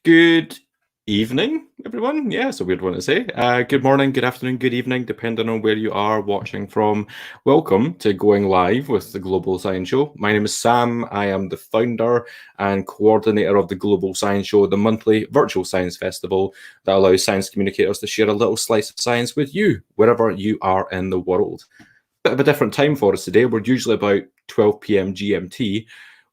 Good evening, everyone. Yeah, it's a weird one to say. Good morning, good afternoon, good evening, depending on where you are watching from. Welcome to Going Live with the Global Science Show. My name is Sam. I am the founder and coordinator of the Global Science Show, the monthly virtual science festival that allows science communicators to share a little slice of science with you, wherever you are in the world. Bit of a different time for us today. We're usually about 12 p.m. GMT.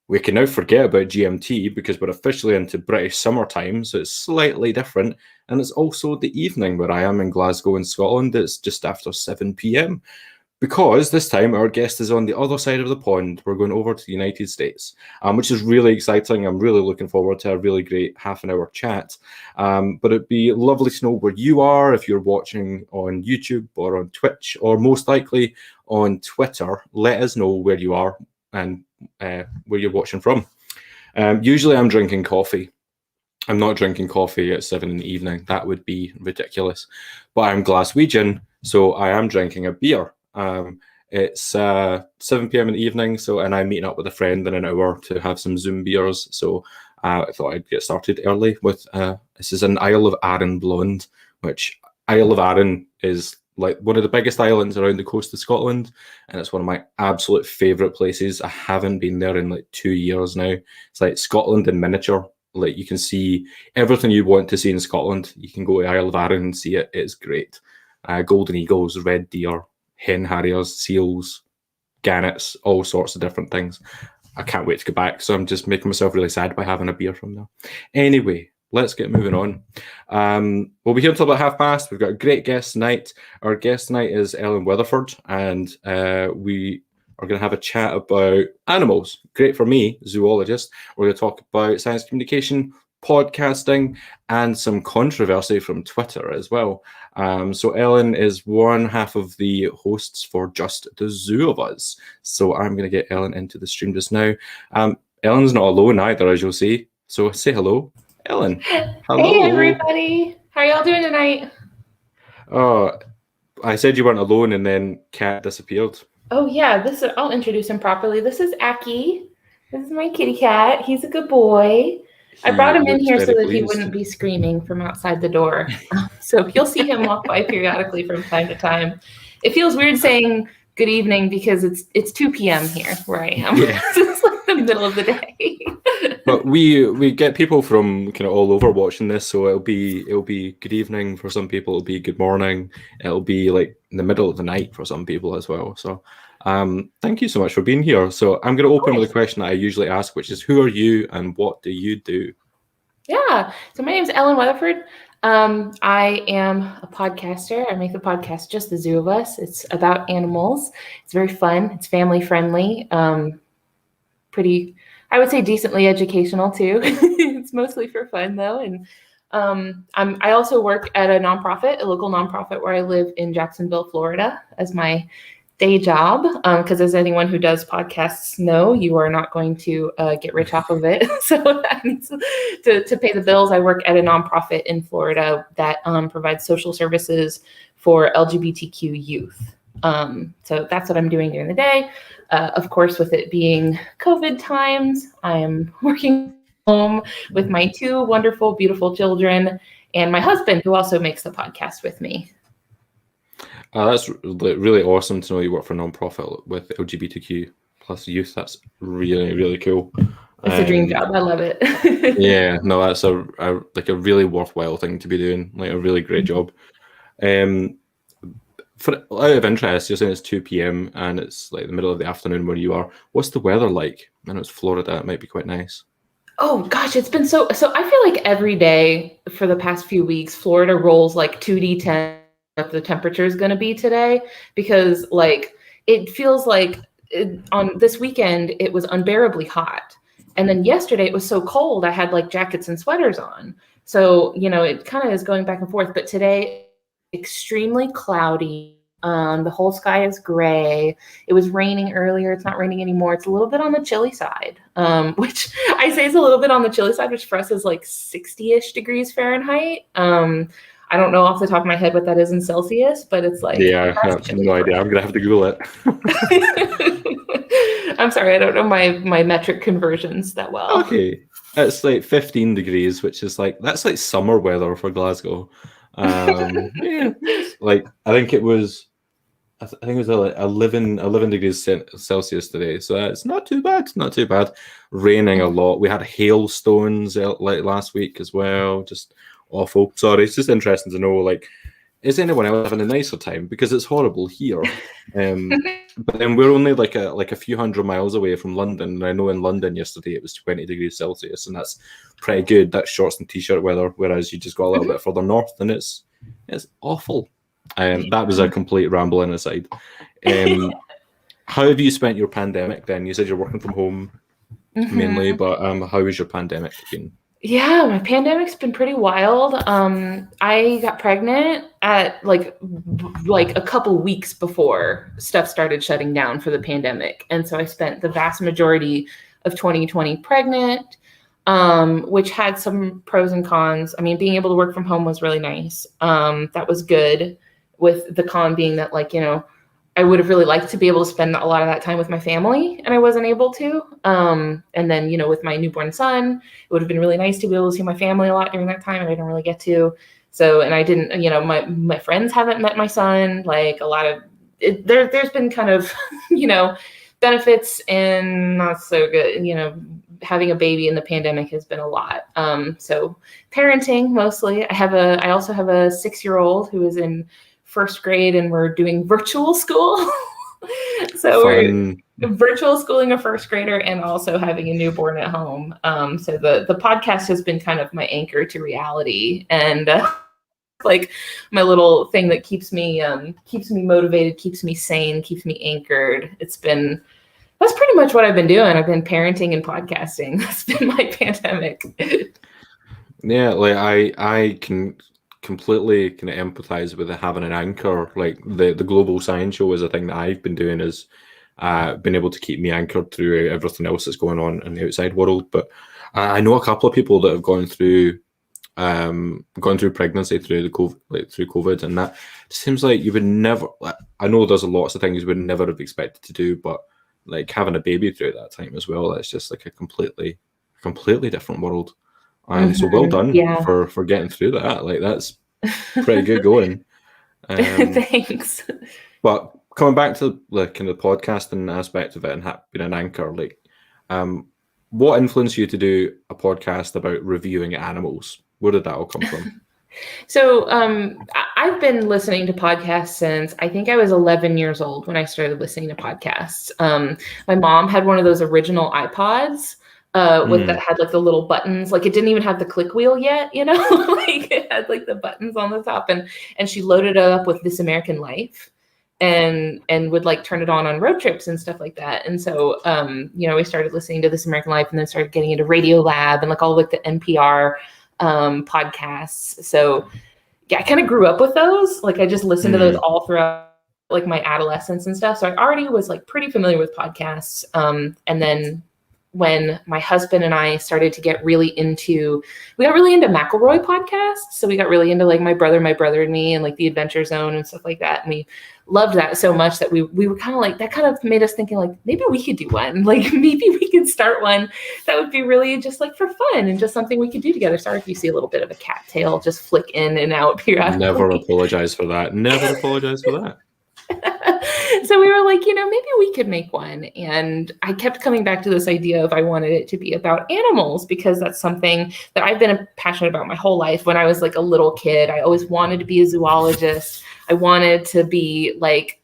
We can now forget about GMT because we're officially into British summertime, so it's slightly different. And it's also the evening where I am in Glasgow in Scotland. It's just after 7 p.m. Because this time our guest is on the other side of the pond. We're going over to the United States, which is really exciting. I'm really looking forward to a really great half-an-hour chat. But it'd be lovely to know where you are, if you're watching on YouTube or on Twitch, or most likely on Twitter. Let us know where you are and where you're watching from. Usually I'm drinking coffee. I'm not drinking coffee at 7 in the evening. That would be ridiculous. But I'm Glaswegian, so I am drinking a beer. It's 7 p.m. in the evening, and I'm meeting up with a friend in an hour to have some Zoom beers. So I thought I'd get started early with this is an Isle of Arran blonde, which Isle of Arran is like one of the biggest islands around the coast of Scotland, and it's one of my absolute favourite places. I haven't been there in like 2 years now. It's like Scotland in miniature. Like you can see everything you want to see in Scotland. You can go to Isle of Arran and see it. It's great. Golden eagles, red deer, hen harriers, seals, gannets, all sorts of different things. I can't wait to go back. So I'm just making myself really sad by having a beer from there. Anyway, let's get moving on. We'll be here until about past. We've got a great guest tonight. Our guest tonight is Ellen Weatherford, and we are going to have a chat about animals. Great for me, zoologist. We're going to talk about science communication, podcasting, and some controversy from Twitter as well. So Ellen is one half of the hosts for Just the Zoo of Us. So I'm going to get Ellen into the stream just now. Ellen's not alone either, as you'll see. So say hello. Ellen, hello. Hey everybody, how are y'all doing tonight? Oh, I said you weren't alone, and then Cat disappeared. Oh yeah, I'll introduce him properly. This is Aki. This is my kitty cat. He's a good boy. I brought him in here so that he wouldn't be screaming from outside the door. So you'll see him walk by periodically from time to time. It feels weird saying good evening because it's 2 p.m. here where I am. Yeah. It's like the middle of the day. But we get people from kind of all over watching this, so it'll be good evening for some people, it'll be good morning, it'll be like in the middle of the night for some people as well. So thank you so much for being here. So I'm going to open with a question that I usually ask, which is, who are you and what do you do? Yeah, so my name is Ellen Weatherford. I am a podcaster. I make the podcast Just the Zoo of Us. It's about animals. It's very fun. It's family friendly. Pretty, I would say, decently educational too. It's mostly for fun though. And I also work at a local nonprofit where I live in Jacksonville, Florida, as my day job. Because as anyone who does podcasts know, you are not going to get rich off of it. So that needs to pay the bills. I work at a nonprofit in Florida that provides social services for LGBTQ youth. So that's what I'm doing during the day. Of course, with it being COVID times, I am working home with my 2 wonderful, beautiful children and my husband, who also makes the podcast with me. That's really awesome to know you work for a nonprofit with LGBTQ plus youth. That's really, really cool. It's a dream job. I love it. Yeah, no, that's a really worthwhile thing to be doing. Like a really great job. For out of interest, you're saying it's 2 p.m. and it's like the middle of the afternoon where you are. What's the weather like? I know it's Florida. It might be quite nice. Oh gosh, it's been so I feel like every day for the past few weeks, Florida rolls like 2d10 what the temperature is going to be today, because like it feels like on this weekend it was unbearably hot, and then yesterday it was so cold I had like jackets and sweaters on. So it kind of is going back and forth. But today, extremely cloudy. The whole sky is gray. It was raining earlier. It's not raining anymore. It's a little bit on the chilly side, which I say is a little bit on the chilly side, which for us is like 60-ish degrees Fahrenheit. I don't know off the top of my head what that is in Celsius, but it's like... Yeah, I have no idea. I'm going to have to Google it. I'm sorry, I don't know my metric conversions that well. Okay, It's like 15 degrees, which is like, that's like summer weather for Glasgow. Yeah, like I think it was, I think it was like 11 degrees Celsius today. So it's not too bad, not too bad. Raining a lot. We had hailstones like last week as well. Just awful. Sorry, it's just interesting to know, like, is anyone else having a nicer time? Because it's horrible here. But then we're only like a few hundred miles away from London, and I know in London yesterday it was 20 degrees Celsius, and that's pretty good. That's shorts and t-shirt weather. Whereas you just go a little bit further north, and it's awful. That was a complete rambling aside. How have you spent your pandemic then? You said you're working from home mainly, but how has your pandemic been? Yeah, my pandemic's been pretty wild. I got pregnant at like a couple weeks before stuff started shutting down for the pandemic. And so I spent the vast majority of 2020 pregnant, which had some pros and cons. I mean, being able to work from home was really nice. That was good, with the con being that, like, you know, I would have really liked to be able to spend a lot of that time with my family, and I wasn't able to. And then, you know, with my newborn son, it would have been really nice to be able to see my family a lot during that time, and I didn't really get to. So, and I didn't, you know, my friends haven't met my son. Like, a lot of there's been kind of, you know, benefits and not so good. You know, having a baby in the pandemic has been a lot. So parenting mostly. I also have a 6-year-old who is in first grade, and we're doing virtual school. So Fun. we're virtual schooling a first grader and also having a newborn at home. So the podcast has been kind of my anchor to reality, and like my little thing that keeps me motivated, keeps me sane, keeps me anchored. That's pretty much what I've been doing. I've been parenting and podcasting. That's been my pandemic. Yeah, like I can completely kind of empathize with having an anchor. Like the Global Science Show is a thing that I've been doing, is been able to keep me anchored through everything else that's going on in the outside world. But I know a couple of people that have gone through pregnancy through COVID, and that seems like you would never. I know there's lots of things you would never have expected to do, but like having a baby through that time as well, that's just like a completely different world. So well done for getting through that. Like, that's pretty good going. Thanks. But coming back to the kind of podcasting aspect of it and being an anchor, like, what influenced you to do a podcast about reviewing animals? Where did that all come from? So I've been listening to podcasts since I think I was 11 years old when I started listening to podcasts. My mom had one of those original iPods. That had like the little buttons, like it didn't even have the click wheel yet, you know, like it had like the buttons on the top, and she loaded it up with This American Life, and would like turn it on road trips and stuff like that. And so, you know, we started listening to This American Life, and then started getting into Radio Lab and like all like the NPR podcasts. So yeah, I kind of grew up with those. Like I just listened to those all throughout like my adolescence and stuff. So I already was like pretty familiar with podcasts. And then when my husband and I started to get really into McElroy podcasts. So we got really into like My Brother and Me, and like The Adventure Zone and stuff like that. And we loved that so much that we were kind of like, that kind of made us thinking like, maybe we could do one. Like maybe we could start one that would be really just like for fun and just something we could do together. Sorry if you see a little bit of a cattail just flick in and out periodically. Never apologize for that. Never apologize for that. So we were like, you know, maybe we could make one. And I kept coming back to this idea of I wanted it to be about animals, because that's something that I've been passionate about my whole life. When I was like a little kid, I always wanted to be a zoologist. I wanted to be like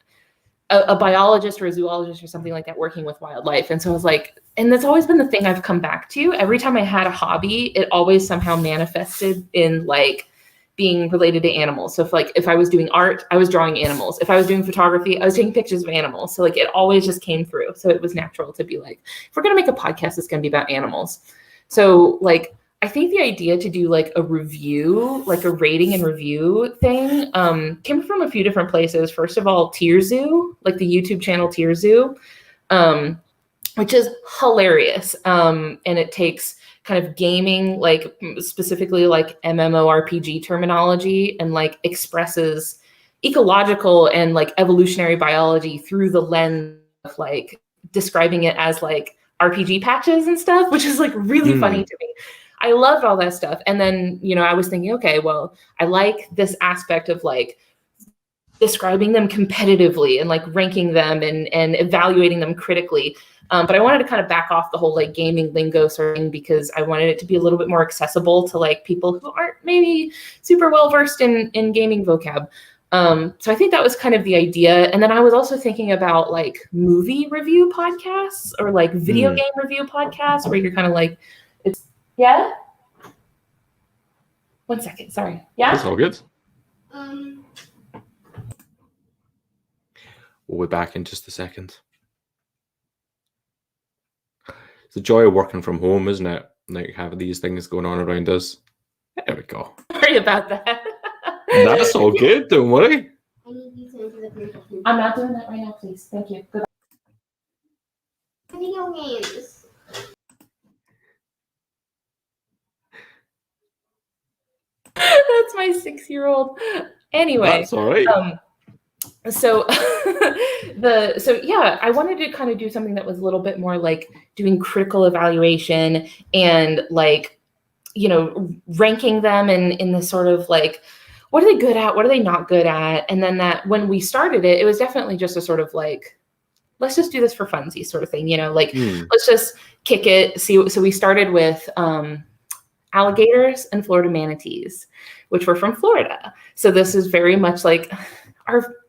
a biologist or a zoologist or something like that, working with wildlife. And so I was like, and that's always been the thing I've come back to. Every time I had a hobby, it always somehow manifested in like being related to animals. So if I was doing art, I was drawing animals. If I was doing photography, I was taking pictures of animals. So like it always just came through. So it was natural to be like, if we're going to make a podcast, it's going to be about animals. So like, I think the idea to do like a review, like a rating and review thing, came from a few different places. First of all, Tierzoo, like the YouTube channel Tierzoo, which is hilarious. And it takes kind of gaming, like specifically like MMORPG terminology, and like expresses ecological and like evolutionary biology through the lens of like describing it as like RPG patches and stuff, which is like really funny to me. I loved all that stuff. And then, I was thinking, okay, well, I like this aspect of like describing them competitively and like ranking them and evaluating them critically. But I wanted to kind of back off the whole like gaming lingo sort of thing, because I wanted it to be a little bit more accessible to like people who aren't maybe super well versed in gaming vocab. So I think that was kind of the idea. And then I was also thinking about like movie review podcasts or like video game review podcasts where you're kind of like, yeah? 1 second, sorry. Yeah? That's all good. We'll be back in just a second. It's the joy of working from home, isn't it? Like having these things going on around us. There we go. Sorry about that. That's all good. Don't worry. I'm not doing that right now, please. Thank you. Goodbye. Video games. That's my 6-year-old. Anyway. That's all right. So I wanted to kind of do something that was a little bit more like doing critical evaluation and like, ranking them in this sort of like, what are they good at? What are they not good at? And then that when we started it, it was definitely just a sort of like, let's just do this for funsies sort of thing, let's just kick it. So we started with alligators and Florida manatees, which were from Florida. So this is very much like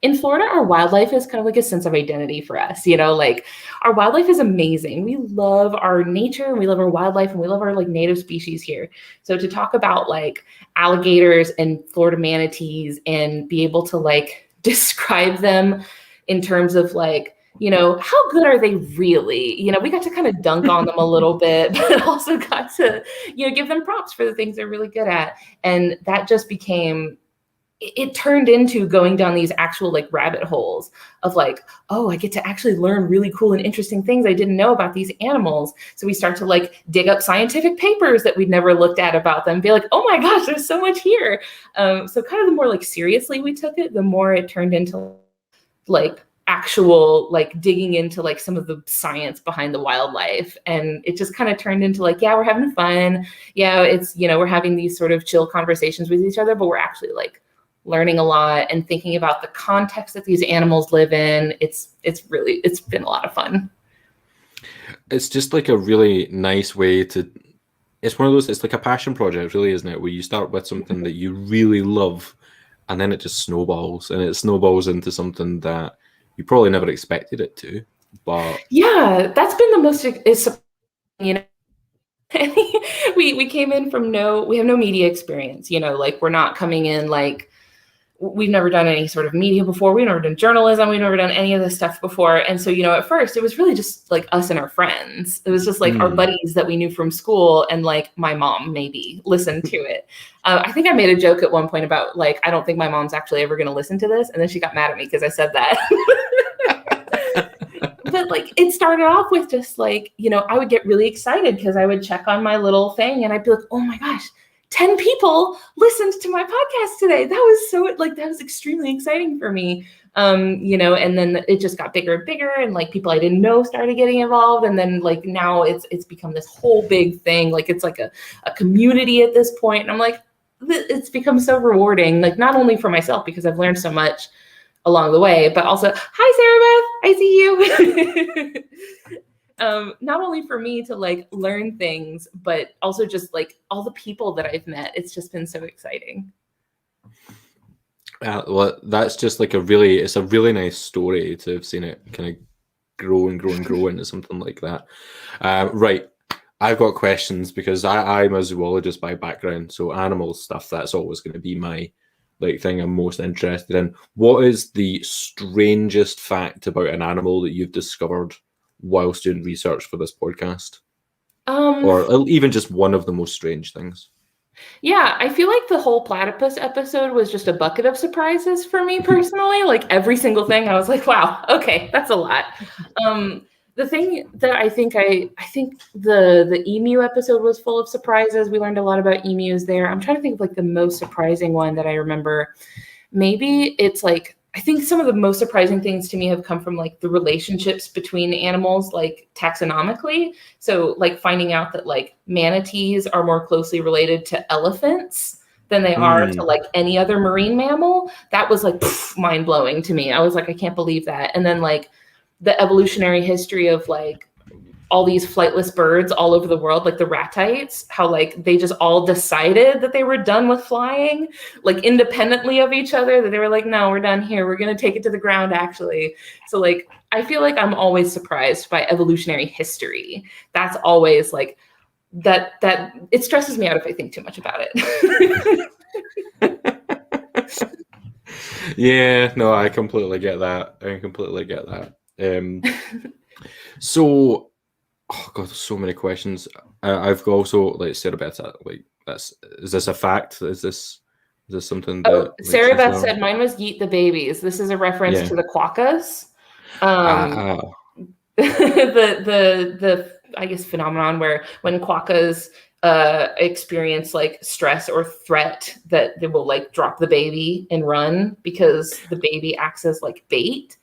in Florida, our wildlife is kind of like a sense of identity for us, like our wildlife is amazing. We love our nature and we love our wildlife and we love our like native species here. So to talk about like alligators and Florida manatees and be able to like describe them in terms of like, how good are they really? We got to kind of dunk on them a little bit, but also got to, give them props for the things they're really good at. And that just became, it turned into going down these actual like rabbit holes of like, oh, I get to actually learn really cool and interesting things I didn't know about these animals. So we start to like dig up scientific papers that we'd never looked at about them, be like, oh my gosh, there's so much here. So kind of the more like seriously we took it, the more it turned into like actual like digging into like some of the science behind the wildlife. And it just kind of turned into like, yeah, we're having fun. Yeah, it's, we're having these sort of chill conversations with each other, but we're actually like learning a lot and thinking about the context that these animals live in. It's been a lot of fun. It's just like a really nice way to, it's one of those, it's like a passion project, really, isn't it? Where you start with something that you really love and then it just snowballs and it snowballs into something that you probably never expected it to. But yeah, that's been the most, we came in from we have no media experience, like we're not coming in like, we've never done any sort of media before. We've never done journalism. We've never done any of this stuff before. And so, at first it was really just like us and our friends. It was just like our buddies that we knew from school and like my mom maybe listened to it. I think I made a joke at one point about like, I don't think my mom's actually ever going to listen to this. And then she got mad at me because I said that. But like, it started off with just like, I would get really excited because I would check on my little thing and I'd be like, oh my gosh, 10 people listened to my podcast today. That was that was extremely exciting for me. And then it just got bigger and bigger and like people I didn't know started getting involved. And then like now it's become this whole big thing. Like it's like a community at this point. And I'm like, it's become so rewarding, like not only for myself because I've learned so much along the way, but also, hi, Sarah Beth, I see you. Not only for me to like learn things, but also just like all the people that I've met. It's just been so exciting. Well, that's just like it's a really nice story to have seen it kind of grow and grow and grow into something like that. Right. I've got questions because I'm a zoologist by background. So animal stuff, that's always going to be my like thing I'm most interested in. What is the strangest fact about an animal that you've discovered whilst doing research for this podcast? Or even just one of the most strange things? Yeah, I feel like the whole platypus episode was just a bucket of surprises for me personally. Like every single thing, I was like, wow, okay, that's a lot. The thing that I think the emu episode was full of surprises. We learned a lot about emus there. I'm trying to think of like the most surprising one that I remember. Maybe it's like I think some of the most surprising things to me have come from like the relationships between animals, like taxonomically. So like finding out that like manatees are more closely related to elephants than they are to like any other marine mammal. That was like mind blowing to me. I was like, I can't believe that. And then like the evolutionary history of like all these flightless birds all over the world, like the ratites, how like they just all decided that they were done with flying, like independently of each other, that they were like, no, we're done here. We're going to take it to the ground, actually. So like, I feel like I'm always surprised by evolutionary history. That's always like, that it stresses me out if I think too much about it. Yeah, no, I completely get that. So, oh god, there's so many questions. I've also like Sarah Beth, like is this a fact? Is this something that? Oh, Sarah Beth said mine was Yeet the Babies. This is a reference to the quokkas. The I guess phenomenon where when quokkas experience like stress or threat, that they will like drop the baby and run because the baby acts as like bait.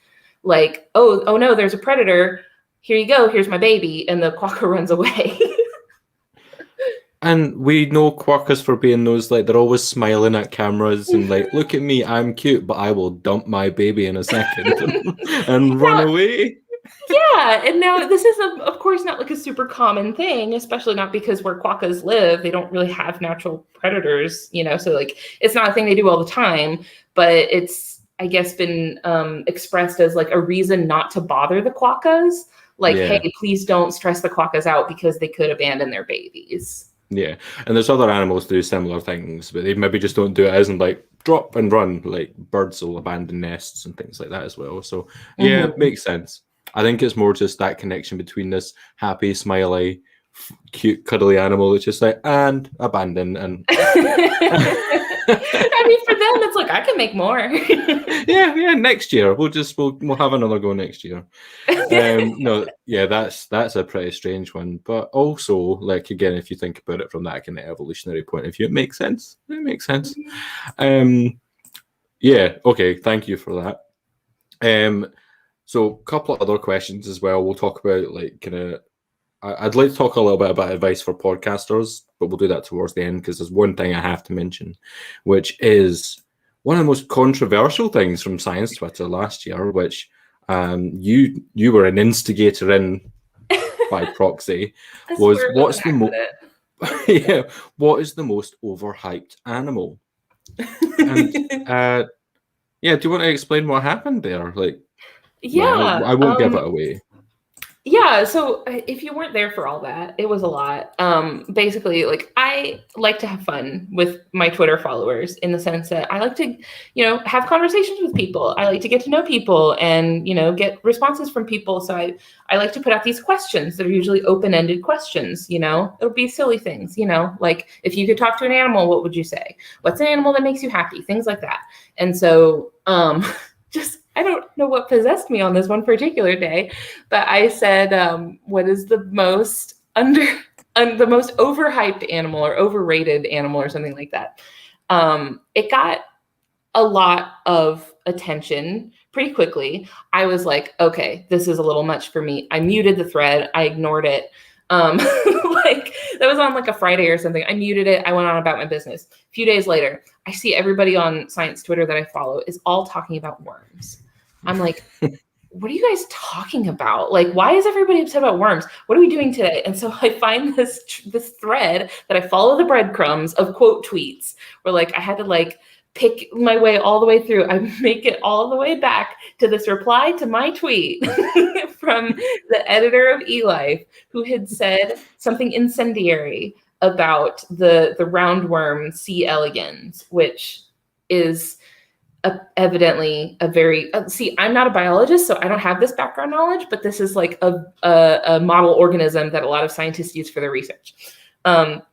Like, oh no, there's a predator. Here you go. Here's my baby, and the quokka runs away. And we know quokkas for being those, like, they're always smiling at cameras and like, look at me, I'm cute, but I will dump my baby in a second and run away. Yeah, and now this is of course not like a super common thing, especially not because where quokkas live, they don't really have natural predators, you know, so like it's not a thing they do all the time, but it's, I guess, been expressed as like a reason not to bother the quokkas. Like, hey, please don't stress the quokkas out because they could abandon their babies. Yeah, and there's other animals do similar things, but they maybe just don't do it as in like drop and run. Like birds will abandon nests and things like that as well. So yeah, it makes sense. I think it's more just that connection between this happy, smiley, cute, cuddly animal that's just like, and abandon. And I mean, for them, it's like, I can make more. yeah. Next year, we'll have another go next year. No, yeah, that's a pretty strange one. But also, like, again, if you think about it from that kind of evolutionary point of view, it makes sense. Yeah. Okay. Thank you for that. So a couple of other questions as well. We'll talk about like kind of. I'd like to talk a little bit about advice for podcasters, but we'll do that towards the end because there's one thing I have to mention, which is one of the most controversial things from Science Twitter last year, which you were an instigator in by proxy, was what is the most overhyped animal? And, yeah, do you want to explain what happened there? Like, yeah, I won't give it away. Yeah, so if you weren't there for all that, it was a lot. Basically, like, I like to have fun with my Twitter followers in the sense that I like to, you know, have conversations with people. I like to get to know people and, you know, get responses from people. So I like to put out these questions that are usually open-ended questions, you know. It'll be silly things, you know, like if you could talk to an animal, what would you say? What's an animal that makes you happy? Things like that. And so I don't know what possessed me on this one particular day, but I said, what is the most the most overhyped animal or overrated animal or something like that? It got a lot of attention pretty quickly. I was like, okay, this is a little much for me. I muted the thread. I ignored it. Like that was on like a Friday or something. I muted it. I went on about my business. A few days later, I see everybody on Science Twitter that I follow is all talking about worms. I'm like, what are you guys talking about? Like, why is everybody upset about worms? What are we doing today? And so I find this thread that I follow the breadcrumbs of quote tweets where like I had to like pick my way all the way through. I make it all the way back to this reply to my tweet from the editor of eLife, who had said something incendiary about the roundworm C. elegans, which is evidently a very I'm not a biologist, so I don't have this background knowledge, but this is like a model organism that a lot of scientists use for their research.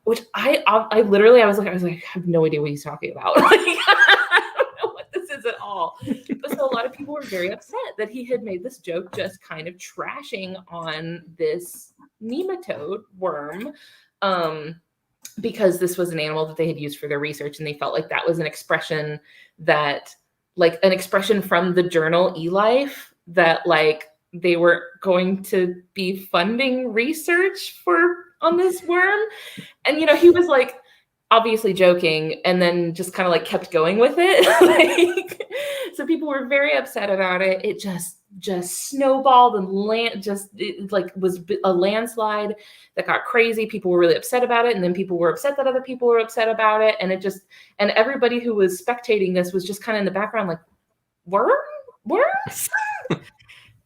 Which I literally I was like I have no idea what he's talking about. Like, I don't know what this is at all. But so a lot of people were very upset that he had made this joke, just kind of trashing on this nematode worm, because this was an animal that they had used for their research, and they felt like that was an expression that like an expression from the journal eLife that like they were going to be funding research on this worm. And, he was like obviously joking and then just kind of like kept going with it. So people were very upset about it. It just snowballed and it was a landslide that got crazy. People were really upset about it. And then people were upset that other people were upset about it. And and everybody who was spectating this was just kind of in the background, like, worms?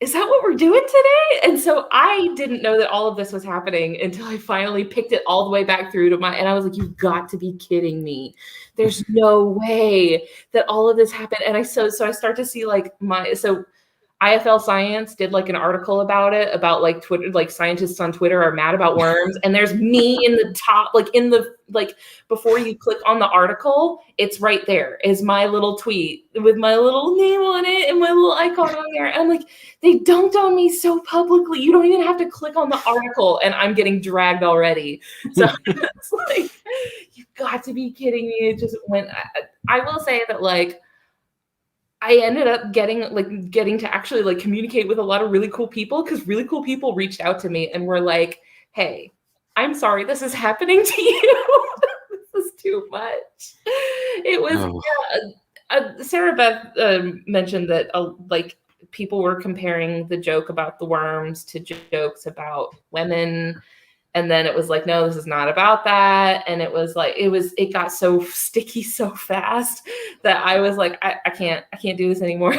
Is that what we're doing today? And so I didn't know that all of this was happening until I finally picked it all the way back through and I was like, you've got to be kidding me. There's no way that all of this happened. And so I start to see like IFL Science did like an article about it, about like Twitter, like scientists on Twitter are mad about worms. And there's me in the top, before you click on the article, it's right there is my little tweet with my little name on it and my little icon on there. I'm like, they dunked on me so publicly. You don't even have to click on the article and I'm getting dragged already. So it's like, you've got to be kidding me. It just went, I will say that like, I ended up getting to actually like communicate with a lot of really cool people because really cool people reached out to me and were like, hey, I'm sorry this is happening to you. This is too much. It was, Sarah Beth mentioned that like people were comparing the joke about the worms to jokes about women. And then it was like, no, this is not about that. And it was like, it got so sticky so fast that I was like, I can't do this anymore.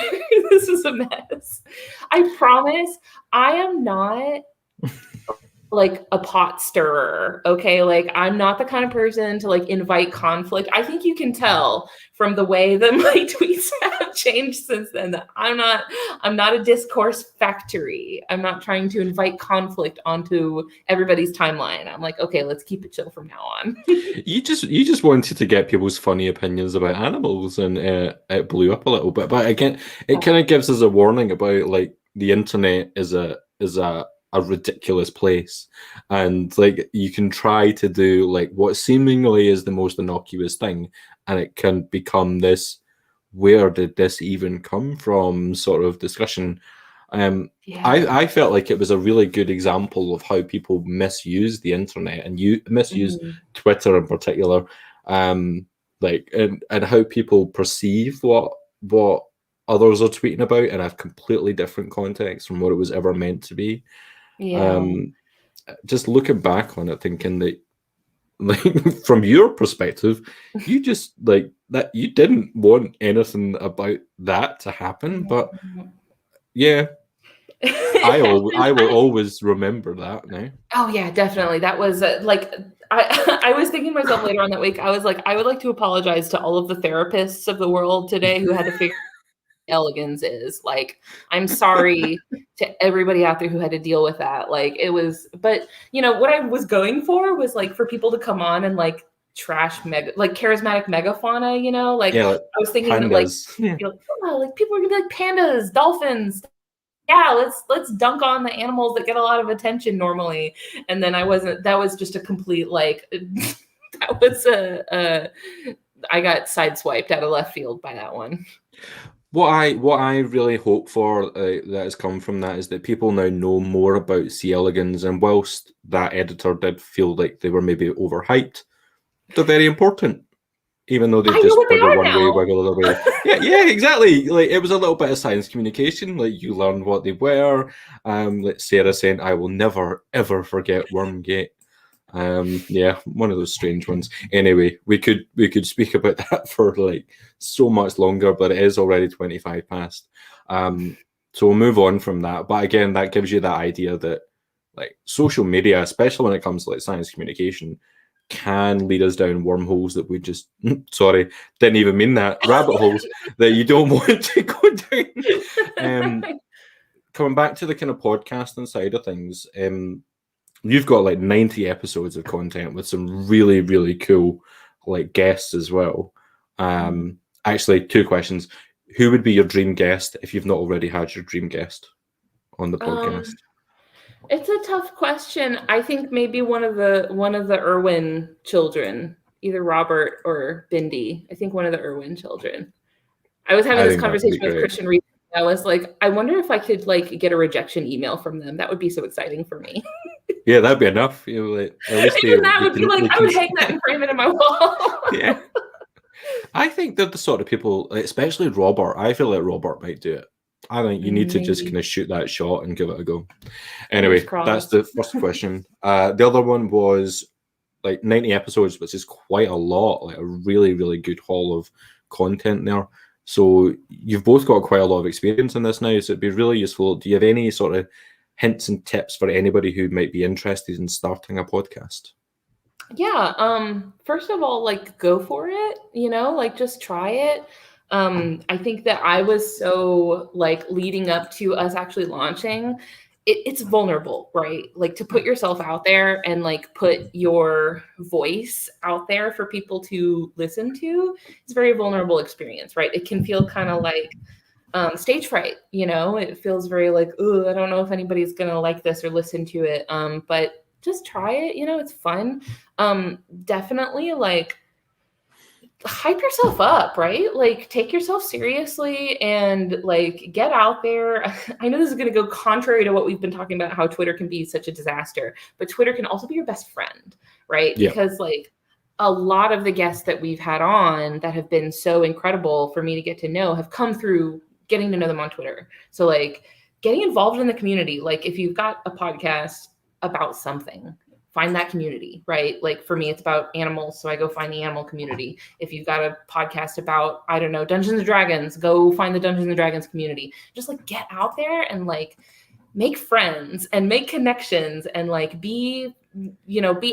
This is a mess. I promise I am not like a pot stirrer. Okay. Like I'm not the kind of person to like invite conflict. I think you can tell from the way that my tweets have changed since then that I'm not a discourse factory. I'm not trying to invite conflict onto everybody's timeline. I'm like, okay, let's keep it chill from now on. You just wanted to get people's funny opinions about animals, and it blew up a little bit. But again, it kind of gives us a warning about like the internet is a ridiculous place, and like you can try to do like what seemingly is the most innocuous thing, and it can become this where did this even come from sort of discussion. I felt like it was a really good example of how people misuse the internet and misuse Twitter in particular, and how people perceive what others are tweeting about and have completely different context from what it was ever meant to be. Just looking back on it, thinking that like from your perspective, you just like that you didn't want anything about that to happen, but yeah, I will always remember that now. Oh yeah, definitely. That was like I was thinking to myself later on that week. I was like, I would like to apologize to all of the therapists of the world today who had to figure elegans is. Like, I'm sorry to everybody out there who had to deal with that. Like it was, but what I was going for was like for people to come on and like trash charismatic megafauna, like I was thinking pandas. Like people are gonna be like pandas, dolphins. Yeah, let's dunk on the animals that get a lot of attention normally. And then that was just a complete like that was I got sideswiped out of left field by that one. What I really hope for that has come from that is that people now know more about C. elegans, and whilst that editor did feel like they were maybe overhyped, they're very important, even though they just wiggle one way, wiggle the other way. Yeah, exactly. Like it was a little bit of science communication. Like you learned what they were. Like Sarah saying, "I will never ever forget Wormgate." Yeah, one of those strange ones. Anyway, we could speak about that for like so much longer, but it is already 25 past. So we'll move on from that. But again, that gives you that idea that like social media, especially when it comes to like science communication, can lead us down wormholes that we just sorry, didn't even mean that, rabbit holes that you don't want to go down. Coming back to the kind of podcasting side of things, you've got like 90 episodes of content with some really, really cool like guests as well. Actually, two questions. Who would be your dream guest if you've not already had your dream guest on the podcast? It's a tough question. I think maybe one of the Irwin children, either Robert or Bindi. I think one of the Irwin children. I was having I this think that would be conversation with great. Christian Reed. I was like, I wonder if I could like get a rejection email from them. That would be so exciting for me. Yeah, that'd be enough. You know, like, at least Even that they would be like, they I can would hang that and frame it in my wall. yeah. I think they're the sort of people, especially Robert. I feel like Robert might do it. I think you need to just kind Maybe. of shoot that shot and give it a go. Fingers Anyway, that's crossed. the first question. The other one was like 90 episodes, which is quite a lot, like a really, really good haul of content there. So you've both got quite a lot of experience in this now, so it'd be really useful. Do you have any sort of hints and tips for anybody who might be interested in starting a podcast? Yeah, first of all, like go for it, like just try it. I think that I was so like leading up to us actually launching, it's vulnerable, right? Like to put yourself out there and like put your voice out there for people to listen to, it's a very vulnerable experience, right? It can feel kind of like stage fright, it feels very like, oh, I don't know if anybody's gonna like this or listen to it. But just try it, it's fun. Definitely like hype yourself up, right? Like take yourself seriously and like get out there. I know this is going to go contrary to what we've been talking about, how Twitter can be such a disaster, but Twitter can also be your best friend, right? Yeah. Because like a lot of the guests that we've had on that have been so incredible for me to get to know have come through getting to know them on Twitter. So like getting involved in the community, like if you've got a podcast about something, find that community, right? Like for me, it's about animals. So I go find the animal community. If you've got a podcast about, I don't know, Dungeons and Dragons, go find the Dungeons and Dragons community. Just like get out there and like make friends and make connections and like be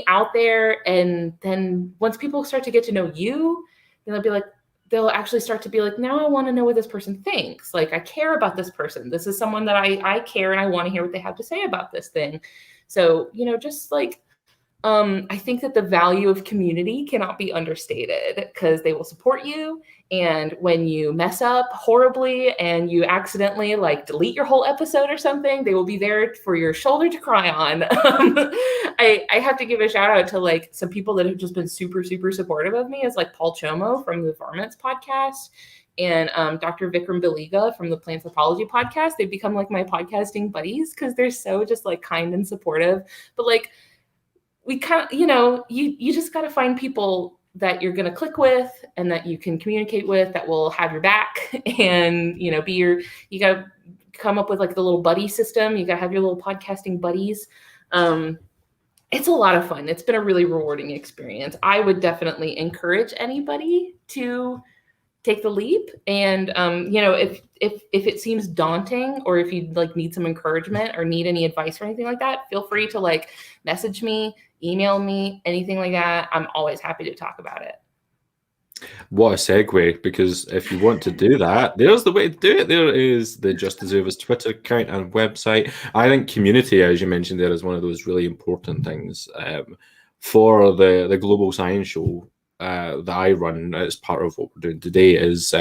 out there. And then once people start to get to know you, then they'll actually start to be like, now I want to know what this person thinks. Like I care about this person. This is someone that I care and I want to hear what they have to say about this thing. So, just like, I think that the value of community cannot be understated because they will support you. And when you mess up horribly and you accidentally like delete your whole episode or something, they will be there for your shoulder to cry on. I have to give a shout out to like some people that have just been super, super supportive of me, is like Paul Chomo from the Varmints podcast and Dr. Vikram Baliga from the Planthropology podcast. They've become like my podcasting buddies because they're so just like kind and supportive. But like, we kind of, you just got to find people that you're going to click with and that you can communicate with that will have your back and, you got to come up with like the little buddy system. You got to have your little podcasting buddies. It's a lot of fun. It's been a really rewarding experience. I would definitely encourage anybody to take the leap. And, if it seems daunting or if you like need some encouragement or need any advice or anything like that, feel free to like message me, email me, anything like that. I'm always happy to talk about it. What a segue, because if you want to do that, there's the way to do it. There is the Just Deserve Us Twitter account and website. I think community, as you mentioned there, is one of those really important things for the Global Science Show that I run as part of what we're doing today. Is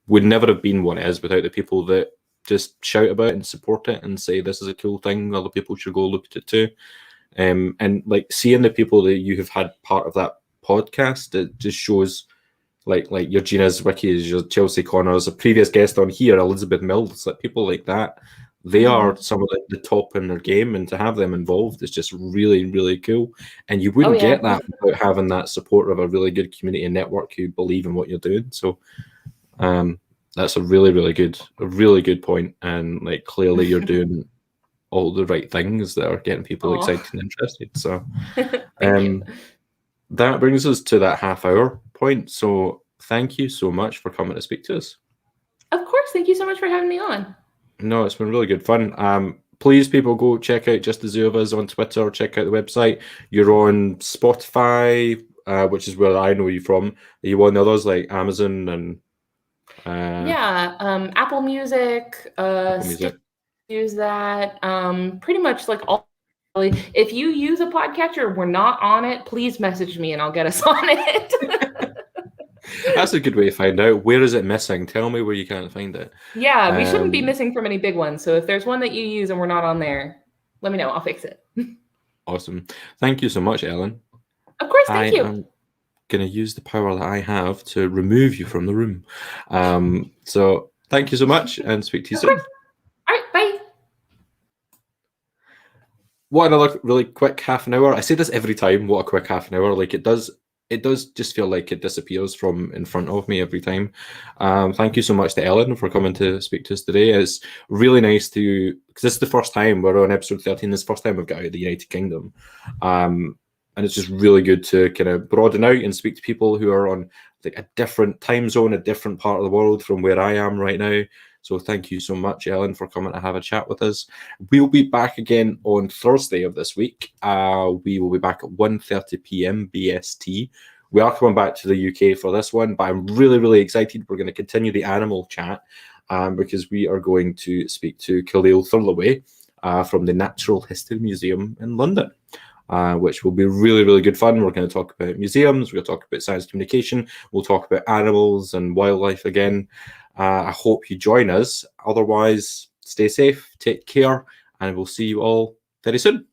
would never have been what it is without the people that just shout about it and support it and say this is a cool thing, other people should go look at it too. And like seeing the people that you have had part of that podcast, it just shows like your Gina's Wikis, your Chelsea Connors, a previous guest on here, Elizabeth Mills, like people like that, they are some of the top in their game, and to have them involved is just really, really cool. And you wouldn't get that without having that support of a really good community and network who believe in what you're doing. So that's a really, really good point. And like clearly you're doing all the right things that are getting people excited and interested. So that brings us to that half-hour point. So thank you so much for coming to speak to us. Of course. Thank you so much for having me on. No, it's been really good fun. Please, people, go check out Just the Zoo of Us on Twitter. Check out the website. You're on Spotify, which is where I know you from. Are you on the others like Amazon and Apple Music, Apple Music. Use that. Pretty much like all. If you use a podcatcher, we're not on it, please message me and I'll get us on it. That's a good way to find out. Where is it missing? Tell me where you can't find it. Yeah, we shouldn't be missing from any big ones. So if there's one that you use and we're not on there, let me know. I'll fix it. Awesome. Thank you so much, Ellen. Of course. Thank you. going to use the power that I have to remove you from the room. So thank you so much, and speak to you soon. All right, bye. What another really quick half an hour. I say this every time, what a quick half an hour. Like it does just feel like it disappears from in front of me every time. Thank you so much to Ellen for coming to speak to us today. It's really nice to, because this is the first time we're on episode 13. This is the first time we've got out of the United Kingdom. And it's just really good to kind of broaden out and speak to people who are on like a different time zone, a different part of the world from where I am right now. So thank you so much, Ellen, for coming to have a chat with us. We'll be back again on Thursday of this week. We will be back at 1:30 p.m. BST. We are coming back to the UK for this one, but I'm really, really excited. We're going to continue the animal chat because we are going to speak to Khalil Thurlaway from the Natural History Museum in London. Which will be really, really good fun. We're going to talk about museums. We're going to talk about science communication. We'll talk about animals and wildlife again. I hope you join us. Otherwise, stay safe, take care, and we'll see you all very soon.